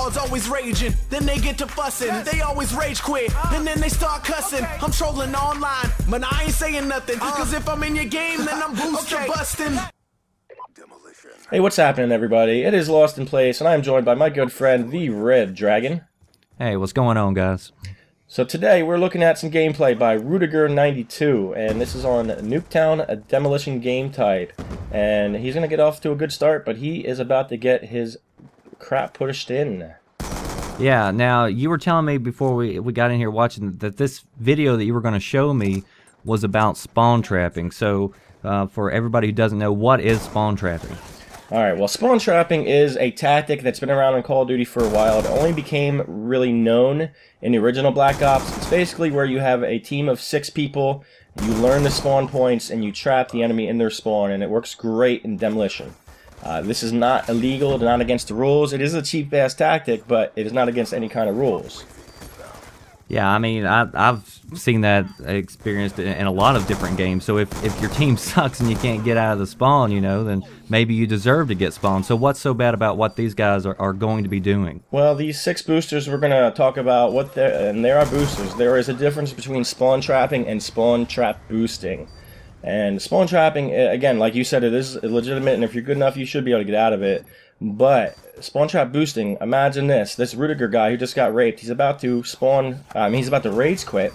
squad's always raging. Then they get to fussing. They always rage quit. And then they start cussing. I'm trolling online, but I ain't saying nothing. Cause if I'm in your game, then I'm booster busting. Hey, what's happening, everybody? It is Lost in Place, and I'm joined by my good friend, the Red Dragon. Hey, what's going on, guys? So today we're looking at some gameplay by Rudiger92, and this is on Nuketown, a demolition game type. And he's going to get off to a good start, but he is about to get his crap pushed in. Yeah, now, you were telling me before we got in here watching that this video that you were going to show me was about spawn trapping. So, for everybody who doesn't know, what is spawn trapping? Alright, well, spawn trapping is a tactic that's been around in Call of Duty for a while. It only became really known in the original Black Ops. It's basically where you have a team of 6 people, you learn the spawn points, and you trap the enemy in their spawn, and it works great in demolition. This is not illegal, not against the rules. It is a cheap-ass tactic, but it is not against any kind of rules. Yeah, I mean, I've seen that experienced in a lot of different games. So if your team sucks and you can't get out of the spawn, you know, then maybe you deserve to get spawned. So what's so bad about what these guys are going to be doing? Well, these 6 boosters, we're going to talk about what they're, and there are boosters. There is a difference between spawn trapping and spawn trap boosting. And spawn trapping, again, like you said, it is legitimate, and if you're good enough, you should be able to get out of it. But spawn trap boosting, imagine this Rudiger guy who just got raped, he's about to spawn, he's about to rage quit.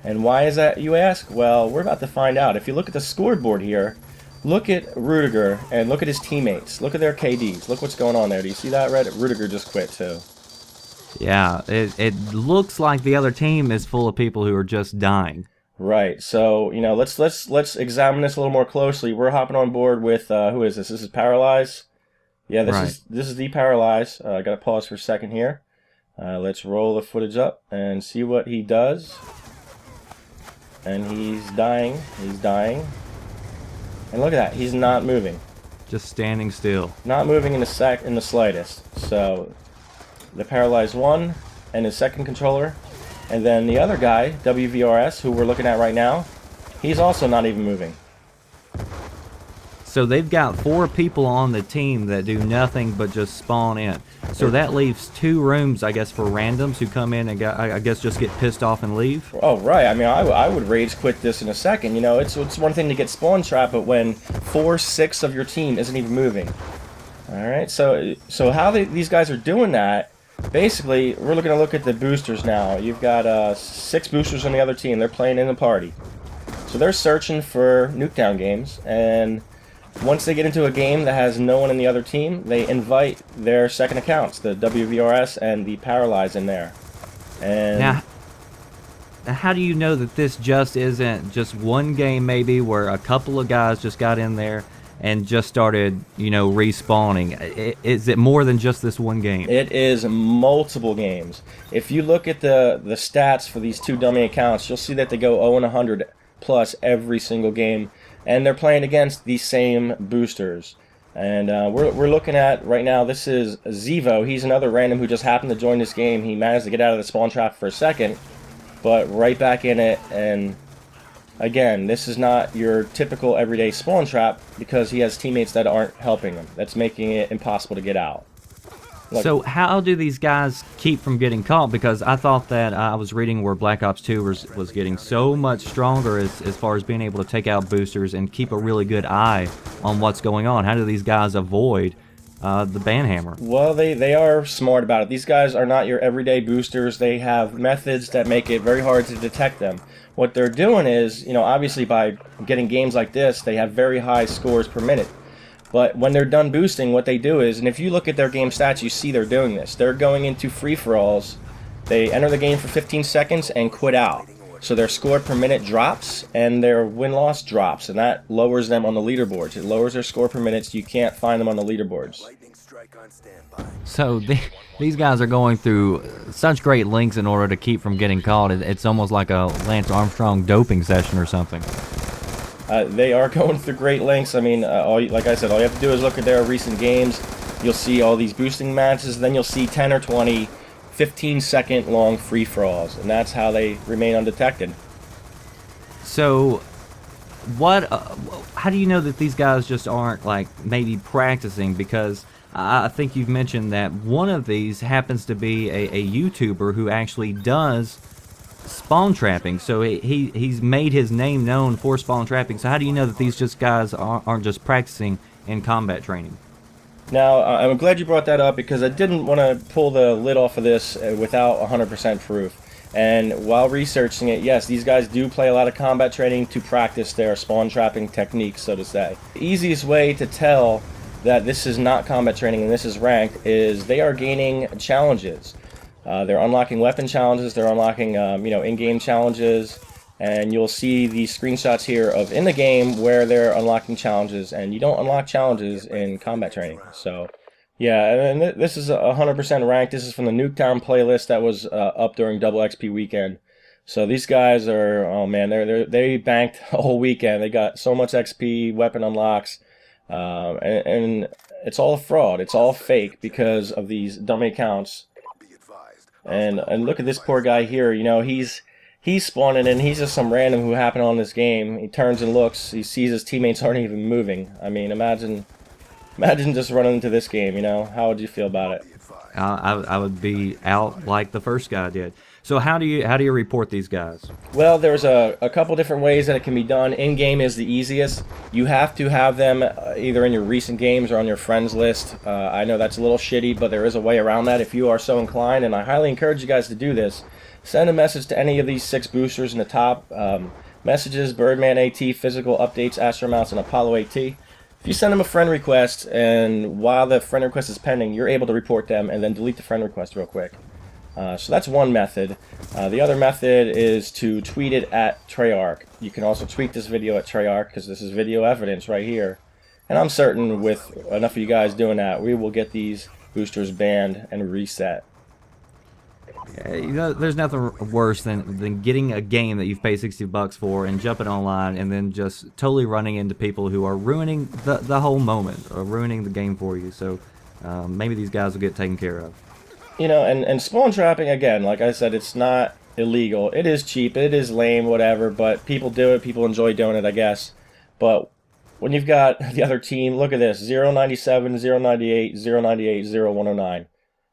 And why is that, you ask? Well, we're about to find out. If you look at the scoreboard here, look at Rudiger and look at his teammates. Look at their KDs. Look what's going on there. Do you see that, Red? Rudiger just quit too. Yeah, it looks like the other team is full of people who are just dying. Right. So, you know, let's examine this a little more closely. We're hopping on board with who is this? This is Paralyze. Yeah, this is the Paralyze. I got to pause for a second here. Let's roll the footage up and see what he does. And he's dying. He's dying. And look at that. He's not moving. Just standing still. Not moving in the slightest. So the Paralyze 1 and his second controller. And then the other guy, WVRS, who we're looking at right now, he's also not even moving. So they've got 4 people on the team that do nothing but just spawn in. So that leaves 2 rooms, I guess, for randoms who come in and I guess just get pissed off and leave. Oh, right. I mean, I would rage quit this in a second. You know, it's one thing to get spawn trapped, but when 4/6 of your team isn't even moving. All right. So how these guys are doing that? Basically, we're going to look at the boosters now. You've got 6 boosters on the other team. They're playing in the party. So they're searching for Nuketown games, and once they get into a game that has no one in the other team, they invite their second accounts, the WVRS and the Paralyze, in there. And now, how do you know that this just isn't just one game maybe where a couple of guys just got in there and just started, you know, respawning? Is it more than just this one game? It is multiple games. If you look at the stats for these 2 dummy accounts, you'll see that they go 0-100 plus every single game, and they're playing against the same boosters. And we're looking at right now, this is Zevo. He's another random who just happened to join this game. He managed to get out of the spawn trap for a second, but right back in it. And again, this is not your typical everyday spawn trap because he has teammates that aren't helping him. That's making it impossible to get out. Look. So how do these guys keep from getting caught? Because I thought that I was reading where Black Ops 2 was getting so much stronger as far as being able to take out boosters and keep a really good eye on what's going on. How do these guys avoid the banhammer? Well, they are smart about it. These guys are not your everyday boosters. They have methods that make it very hard to detect them. What they're doing is, you know, obviously by getting games like this, they have very high scores per minute. But when they're done boosting, what they do is, and if you look at their game stats, you see they're doing this. They're going into free-for-alls. They enter the game for 15 seconds and quit out. So their score per minute drops, and their win-loss drops, and that lowers them on the leaderboards. It lowers their score per minute, so you can't find them on the leaderboards. So these guys are going through such great lengths in order to keep from getting caught. It's almost like a Lance Armstrong doping session or something. They are going through great lengths. I mean, like I said, all you have to do is look at their recent games. You'll see all these boosting matches, then you'll see 10 or 20 15-second long free-for-alls, and that's how they remain undetected. So how do you know that these guys just aren't, like, maybe practicing? Because I think you've mentioned that one of these happens to be a YouTuber who actually does spawn trapping. So he's made his name known for spawn trapping. So how do you know that these just guys aren't just practicing in combat training? Now, I'm glad you brought that up because I didn't want to pull the lid off of this without 100% proof. And while researching it, yes, these guys do play a lot of combat training to practice their spawn trapping techniques, so to say. The easiest way to tell that this is not combat training and this is ranked is they are gaining challenges. They're unlocking weapon challenges, they're unlocking in-game challenges, and you'll see these screenshots here of in the game where they're unlocking challenges, and you don't unlock challenges in combat training. So yeah, and this is 100% ranked. This is from the Nuketown playlist that was up during Double XP weekend. So these guys are, oh man, they banked a whole weekend. They got so much XP, weapon unlocks, and it's all a fraud. It's all fake because of these dummy accounts. And look at this poor guy here. You know, he's spawning in. He's just some random who happened on this game. He turns and looks. He sees his teammates aren't even moving. I mean, imagine just running into this game. You know, how would you feel about it? I would be out like the first guy did. So how do you report these guys? Well, there's a couple different ways that it can be done. In-game is the easiest. You have to have them either in your recent games or on your friends list. I know that's a little shitty, but there is a way around that if you are so inclined, and I highly encourage you guys to do this. Send a message to any of these 6 boosters in the top. Messages, Birdman AT, Physical Updates, Astromounts, and Apollo AT. If you send them a friend request, and while the friend request is pending, you're able to report them and then delete the friend request real quick. So that's one method. The other method is to tweet it at Treyarch. You can also tweet this video at Treyarch because this is video evidence right here. And I'm certain with enough of you guys doing that, we will get these boosters banned and reset. You know, there's nothing worse than getting a game that you've paid $60 for and jumping online and then just totally running into people who are ruining the whole moment or ruining the game for you. So maybe these guys will get taken care of. You know, and spawn trapping, again, like I said, it's not illegal. It is cheap, it is lame, whatever, but people do it, people enjoy doing it, I guess. But when you've got the other team, look at this, 097, 098, 098, 0109.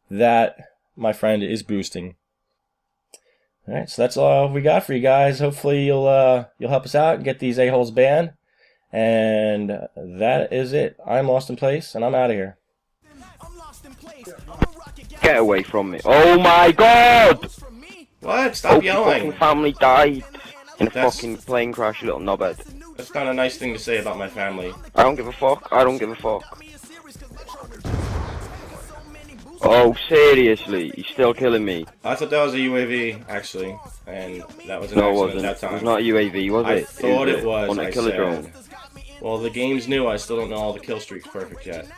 That, my friend, is boosting. Alright, so that's all we got for you guys. Hopefully you'll help us out and get these a-holes banned. And that is it. I'm LostInPlace, and I'm out of here. Get away from me. Oh my god! What? Stop yelling. Your fucking family died in a fucking plane crash, you little knobhead. That's not a nice thing to say about my family. I don't give a fuck. I don't give a fuck. Oh, seriously? You're still killing me? I thought that was a UAV, actually. And that was an No, it accident wasn't. at that time. It was not a UAV, was it? I thought it was, On a I killer said. drone. Well, the game's new. I still don't know all the kill streaks perfect yet.